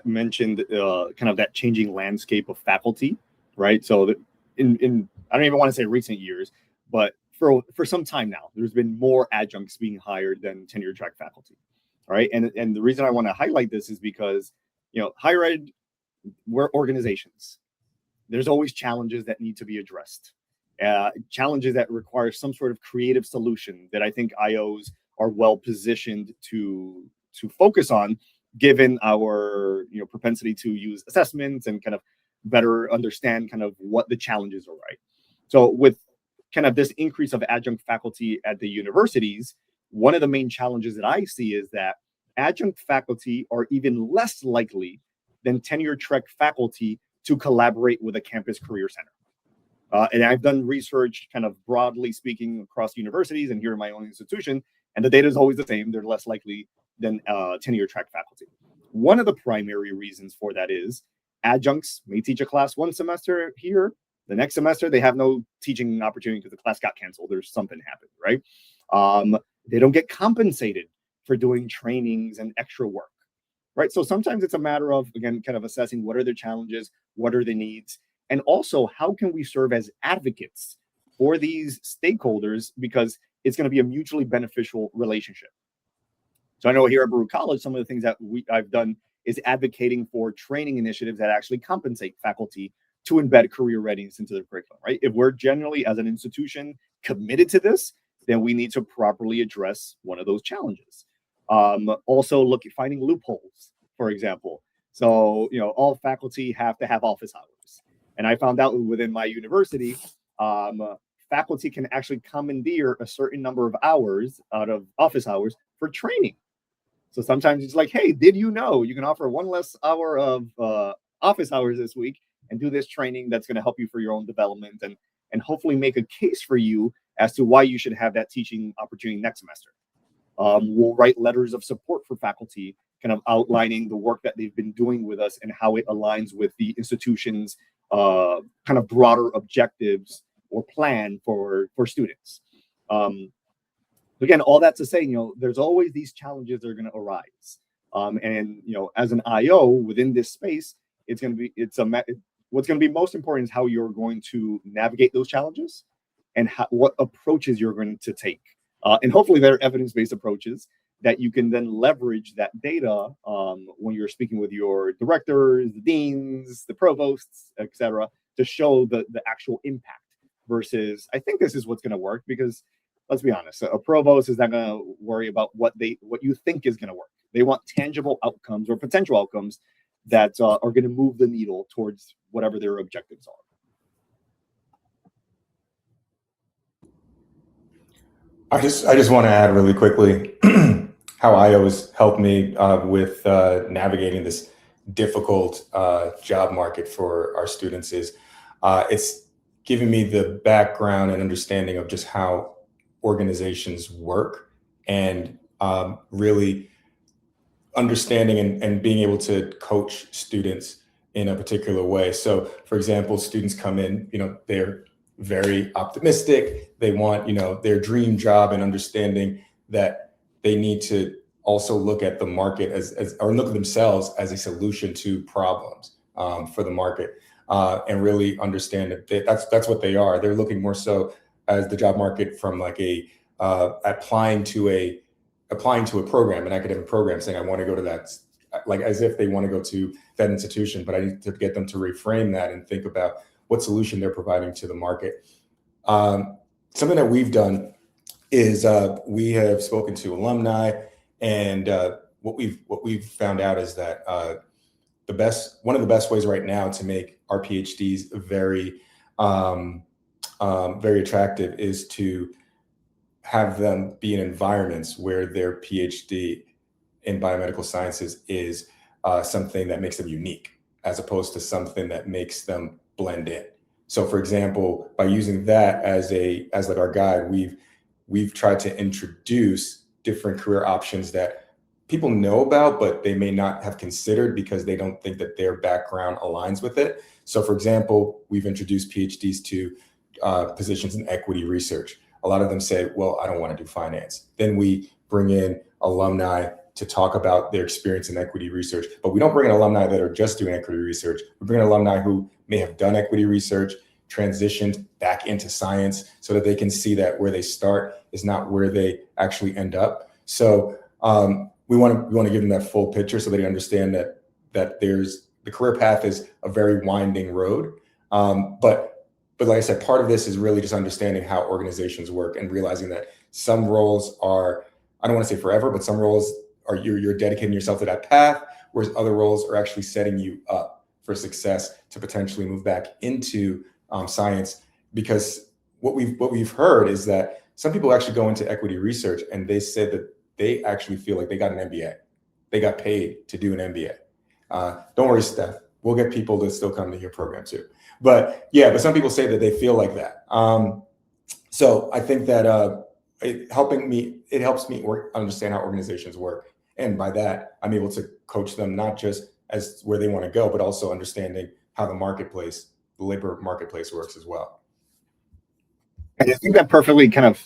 mentioned kind of that changing landscape of faculty, right? So in I don't even want to say recent years, but for some time now, there's been more adjuncts being hired than tenure track faculty. All right. And the reason I want to highlight this is because, higher ed, we're organizations. There's always challenges that need to be addressed, challenges that require some sort of creative solution that I think IOs are well positioned to focus on, given our propensity to use assessments and kind of better understand kind of what the challenges are, right? So with kind of this increase of adjunct faculty at the universities, one of the main challenges that I see is that adjunct faculty are even less likely than tenure track faculty to collaborate with a campus career center. And I've done research kind of broadly speaking across universities and here in my own institution, and the data is always the same. They're less likely than tenure track faculty. One of the primary reasons for that is adjuncts may teach a class one semester here. The next semester, they have no teaching opportunity because the class got canceled or something happened, right? They don't get compensated for doing trainings and extra work, right? So sometimes it's a matter of, again, kind of assessing what are their challenges, what are the needs, and also how can we serve as advocates for these stakeholders, because it's going to be a mutually beneficial relationship. So I know here at Baruch College, some of the things that I've done is advocating for training initiatives that actually compensate faculty to embed career readiness into their curriculum, right? If we're generally, as an institution, committed to this, then we need to properly address one of those challenges. Also, look at finding loopholes, for example. So, all faculty have to have office hours. And I found out within my university, faculty can actually commandeer a certain number of hours out of office hours for training. So sometimes it's like, hey, did you know you can offer one less hour of office hours this week and do this training that's going to help you for your own development and hopefully make a case for you as to why you should have that teaching opportunity next semester. We'll write letters of support for faculty, kind of outlining the work that they've been doing with us and how it aligns with the institution's kind of broader objectives or plan for students. Again, all that to say, there's always these challenges that are going to arise. And as an IO within this space, what's going to be most important is how you're going to navigate those challenges and what approaches you're going to take. And hopefully they're evidence-based approaches that you can then leverage that data when you're speaking with your directors, the deans, the provosts, etc., to show the actual impact versus, I think this is what's going to work, because let's be honest, a provost is not going to worry about what you think is going to work. They want tangible outcomes or potential outcomes that are going to move the needle towards whatever their objectives are. I just want to add really quickly how IO has helped me with navigating this difficult job market for our students is it's giving me the background and understanding of just how organizations work and really understanding and being able to coach students in a particular way. So for example, students come in, they're very optimistic. They want, their dream job, and understanding that they need to also look at the market or look at themselves as a solution to problems for the market, and really understand that that's what they are. They're looking more so as the job market from like applying to a program, an academic program, saying I want to go to that, like as if they want to go to that institution. But I need to get them to reframe that and think about what solution they're providing to the market. Something that we've done is we have spoken to alumni, and what we've found out is that one of the best ways right now to make our PhDs very very attractive is to have them be in environments where their PhD in biomedical sciences is something that makes them unique, as opposed to something that makes them blend in. So, for example, by using that as like our guide, we've tried to introduce different career options that people know about, but they may not have considered because they don't think that their background aligns with it. So, for example, we've introduced PhDs to positions in equity research. A lot of them say, well, I don't want to do finance. Then we bring in alumni to talk about their experience in equity research. But we don't bring in alumni that are just doing equity research. We bring in alumni who may have done equity research, transitioned back into science, so that they can see that where they start is not where they actually end up. So we want to give them that full picture, so they understand that the career path is a very winding road. But like I said, part of this is really just understanding how organizations work and realizing that some roles are, I don't want to say forever, but some roles are you're dedicating yourself to that path, whereas other roles are actually setting you up for success to potentially move back into science. Because what we've heard is that some people actually go into equity research and they said that they actually feel like they got an MBA. They got paid to do an MBA. Don't worry, Steph. We'll get people to still come to your program too. But some people say that they feel like that. So I think that it helps me understand how organizations work. And by that, I'm able to coach them not just as where they want to go, but also understanding how the labor marketplace works as well. And I think that perfectly kind of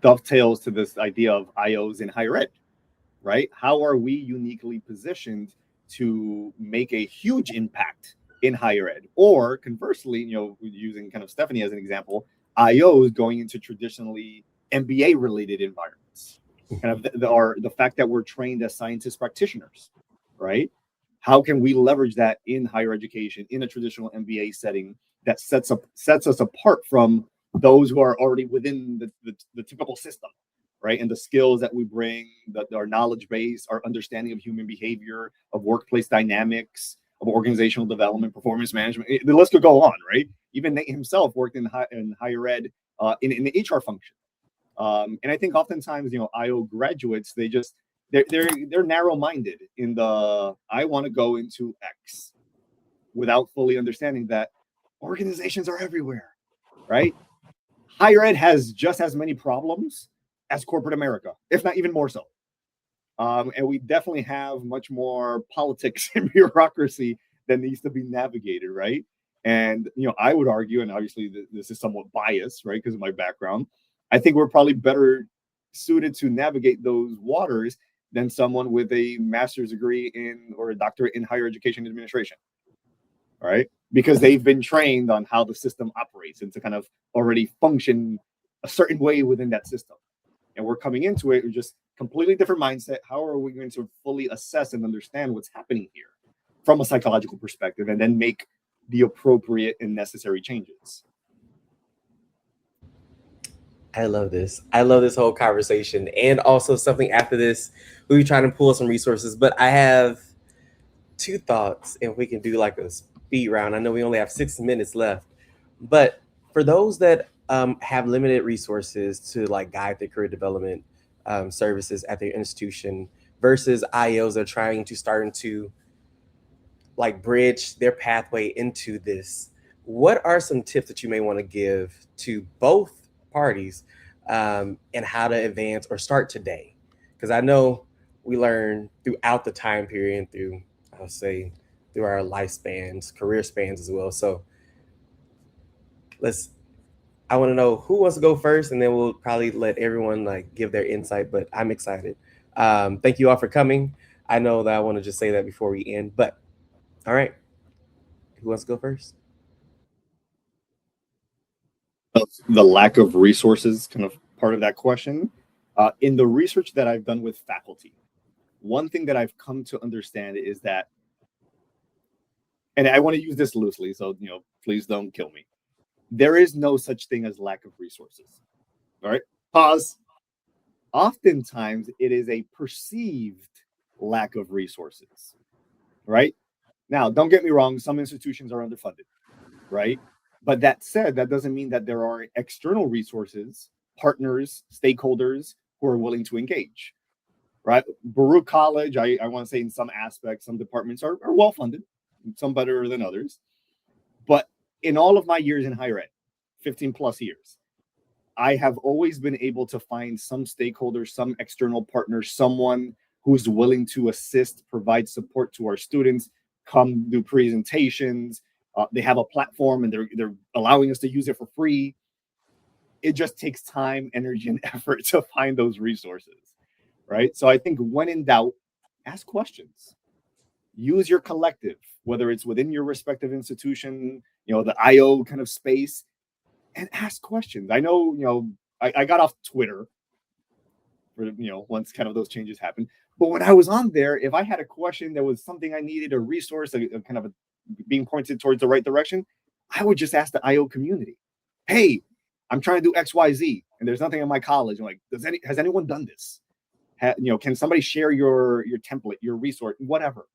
dovetails to this idea of IOs in higher ed, right? How are we uniquely positioned to make a huge impact in higher ed? Or conversely, using kind of Stephanie as an example, IOs going into traditionally MBA related environments. Kind of the fact that we're trained as scientist practitioners, right? How can we leverage that in higher education in a traditional MBA setting that sets us apart from those who are already within the typical system, right? And the skills that we bring, our knowledge base, our understanding of human behavior, of workplace dynamics, of organizational development, performance management. The list could go on, right? Even Nate himself worked in higher ed in the HR function. And I think oftentimes, IO graduates, they're narrow-minded in I want to go into X, without fully understanding that organizations are everywhere, right? Higher ed has just as many problems as corporate America, if not even more so. And we definitely have much more politics and bureaucracy that needs to be navigated, right? And, I would argue, and obviously this is somewhat biased, right, because of my background, I think we're probably better suited to navigate those waters than someone with a master's degree or a doctorate in higher education administration, right? Because they've been trained on how the system operates and to kind of already function a certain way within that system. And we're coming into it with just completely different mindset. How are we going to fully assess and understand what's happening here from a psychological perspective, and then make the appropriate and necessary changes? I love this. I love this whole conversation. And also something after this, we'll be trying to pull some resources, but I have two thoughts, and we can do like a speed round. I know we only have 6 minutes left, but for those that have limited resources to like guide their career development services at their institution versus IOs that are trying to start to like bridge their pathway into this, what are some tips that you may want to give to both parties and how to advance or start today? Because I know we learn throughout the time period and through, I'll say, through our lifespans, career spans as well. So let's I want to know who wants to go first, and then we'll probably let everyone like give their insight. But I'm excited. Thank you all for coming. I know that I want to just say that before we end, but all right, who wants to go first? The lack of resources, kind of part of that question. In the research that I've done with faculty, one thing that I've come to understand is that, and I want to use this loosely, so please don't kill me. There is no such thing as lack of resources. All right, pause. Oftentimes, it is a perceived lack of resources. Right now, don't get me wrong. Some institutions are underfunded, right? But that said, that doesn't mean that there are external resources, partners, stakeholders who are willing to engage. Right? Baruch College, I want to say in some aspects, some departments are well funded, some better than others. But in all of my years in higher ed, 15 plus years, I have always been able to find some stakeholders, some external partners, someone who's willing to assist, provide support to our students, come do presentations. They have a platform and they're allowing us to use it for free. It just takes time, energy, and effort to find those resources, right? So I think when in doubt, ask questions. Use your collective, whether it's within your respective institution, the IO kind of space, and ask questions. I know, I got off Twitter for, once kind of those changes happened. But when I was on there, if I had a question that was something I needed, a resource, a kind of being pointed towards the right direction, I would just ask the IO community, hey, I'm trying to do X, Y, Z, and there's nothing in my college. I'm like, has anyone done this? Can somebody share your template, your resource, whatever,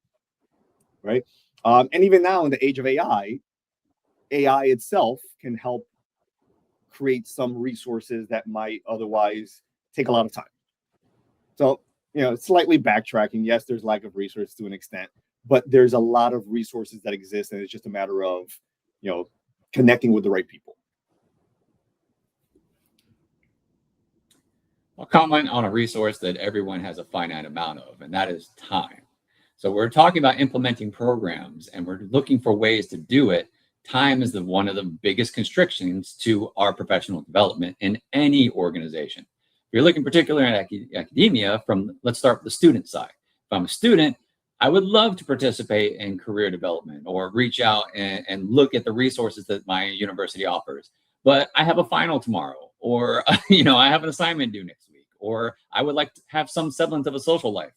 right? And even now in the age of AI itself can help create some resources that might otherwise take a lot of time. So, slightly backtracking. Yes, there's lack of resources to an extent, but there's a lot of resources that exist, and it's just a matter of, connecting with the right people. I'll comment on a resource that everyone has a finite amount of, and that is time. So we're talking about implementing programs, and we're looking for ways to do it. Time is one of the biggest constrictions to our professional development in any organization. If you're looking particularly at academia, let's start with the student side. If I'm a student, I would love to participate in career development or reach out and look at the resources that my university offers. But I have a final tomorrow, or I have an assignment due next week, or I would like to have some semblance of a social life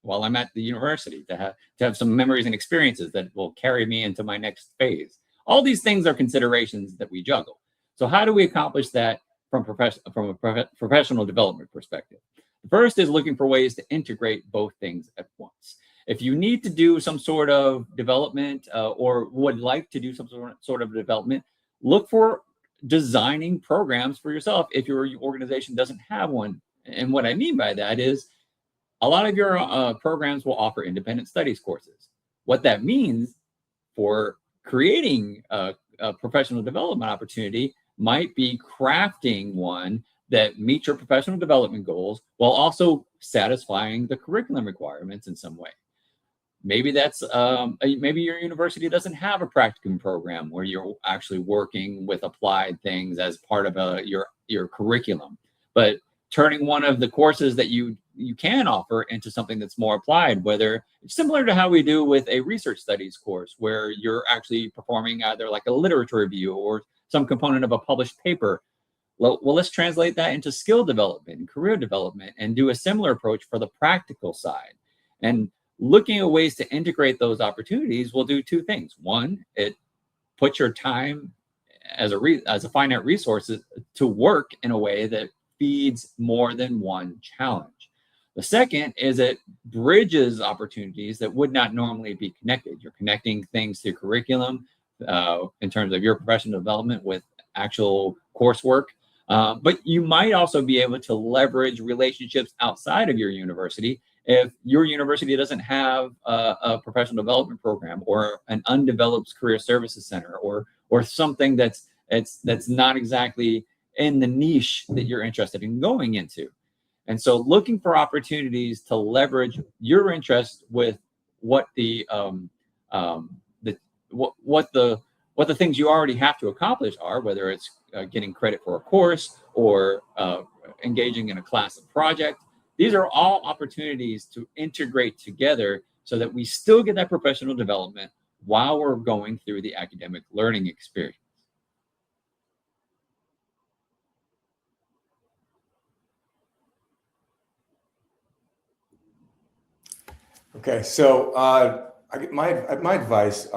while I'm at the university, to have some memories and experiences that will carry me into my next phase. All these things are considerations that we juggle. So how do we accomplish that from a professional development perspective? The first is looking for ways to integrate both things at once. If you need to do some sort of development or would like to do some sort of development, look for designing programs for yourself if your organization doesn't have one. And what I mean by that is a lot of your programs will offer independent studies courses. What that means for creating a professional development opportunity might be crafting one that meets your professional development goals while also satisfying the curriculum requirements in some way. Maybe that's maybe your university doesn't have a practicum program where you're actually working with applied things as part of your curriculum, but turning one of the courses that you can offer into something that's more applied, whether it's similar to how we do with a research studies course, where you're actually performing either like a literature review or some component of a published paper. Well, let's translate that into skill development and career development and do a similar approach for the practical side. And looking at ways to integrate those opportunities will do two things. One, it puts your time as a finite resource to work in a way that feeds more than one challenge. The second is it bridges opportunities that would not normally be connected. You're connecting things to curriculum in terms of your professional development with actual coursework. But you might also be able to leverage relationships outside of your university if your university doesn't have a professional development program or an undeveloped career services center or something that's not exactly in the niche that you're interested in going into. And so looking for opportunities to leverage your interest with what the what the things you already have to accomplish are, whether it's getting credit for a course or engaging in a class project. These are all opportunities to integrate together so that we still get that professional development while we're going through the academic learning experience. Okay, so my advice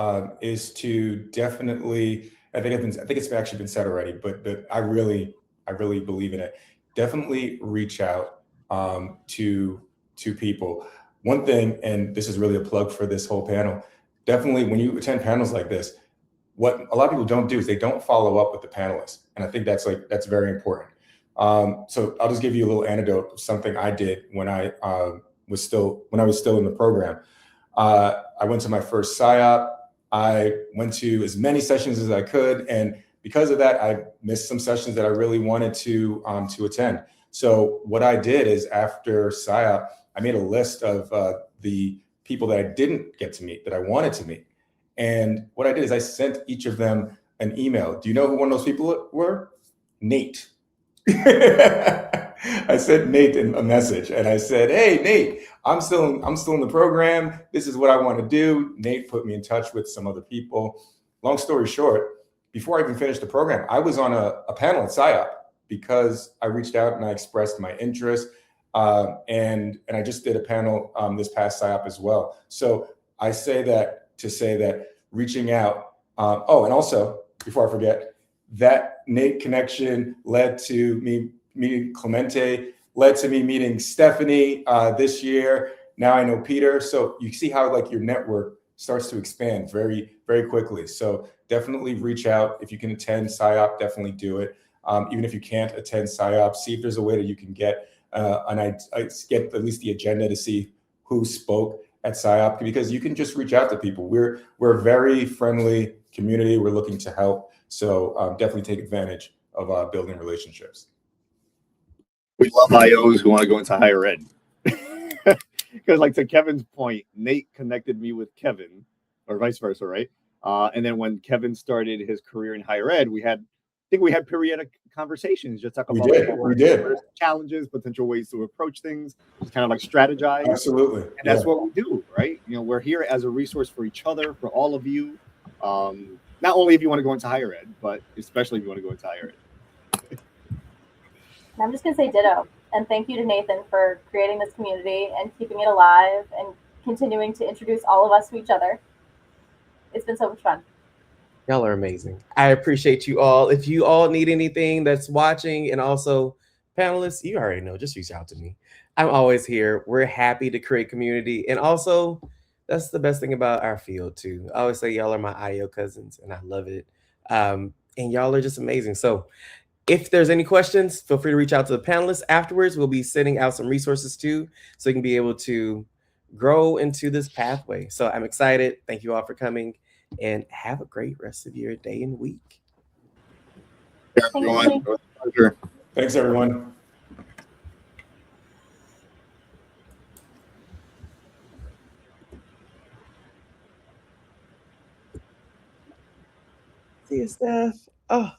is to definitely. I think it's actually been said already, but I really believe in it. Definitely reach out to people. One thing, and this is really a plug for this whole panel. Definitely, when you attend panels like this, what a lot of people don't do is they don't follow up with the panelists, and I think that's very important. So I'll just give you a little anecdote of something I did when I was still in the program. I went to my first PSYOP. I went to as many sessions as I could, and because of that, I missed some sessions that I really wanted to attend. So what I did is after PSYOP, I made a list of the people that I didn't get to meet that I wanted to meet. And what I did is I sent each of them an email. Do you know who one of those people were? Nate. I sent Nate a message and I said, "Hey, Nate, I'm still in the program. This is what I want to do." Nate put me in touch with some other people. Long story short, before I even finished the program, I was on a panel at PSYOP because I reached out and I expressed my interest. And I just did a panel this past PSYOP as well. So I say that to say that reaching out. Oh, and also, before I forget, that Nate connection led to me meeting Clemente, led to me meeting Stephanie this year. Now I know Peter. So you see how like your network starts to expand very, very quickly. So definitely reach out. If you can attend PSYOP, definitely do it. Even if you can't attend PSYOP, see if there's a way that you can get I get at least the agenda to see who spoke at PSYOP, because you can just reach out to people. We're a very friendly community. We're looking to help. So definitely take advantage of building relationships. We love IOs who want to go into higher ed. Because like to Kevin's point, Nate connected me with Kevin, or vice versa, right? And then when Kevin started his career in higher ed, we had periodic conversations, just talk about we did challenges, potential ways to approach things, just kind of like strategize. Absolutely. And that's what we do, right? You know, we're here as a resource for each other, for all of you. Not only if you want to go into higher ed, but especially if you want to go into higher ed. I'm just going to say ditto. And thank you to Nathan for creating this community and keeping it alive and continuing to introduce all of us to each other. It's been so much fun. Y'all are amazing. I appreciate you all. If you all need anything that's watching, and also panelists, you already know, just reach out to me. I'm always here. We're happy to create community. And also, that's the best thing about our field too. I always say y'all are my IO cousins and I love it. And y'all are just amazing. So if there's any questions, feel free to reach out to the panelists afterwards. We'll be sending out some resources too, so you can be able to grow into this pathway. So I'm excited. Thank you all for coming, and have a great rest of your day and week. Thanks, everyone. See you, Steph. Oh.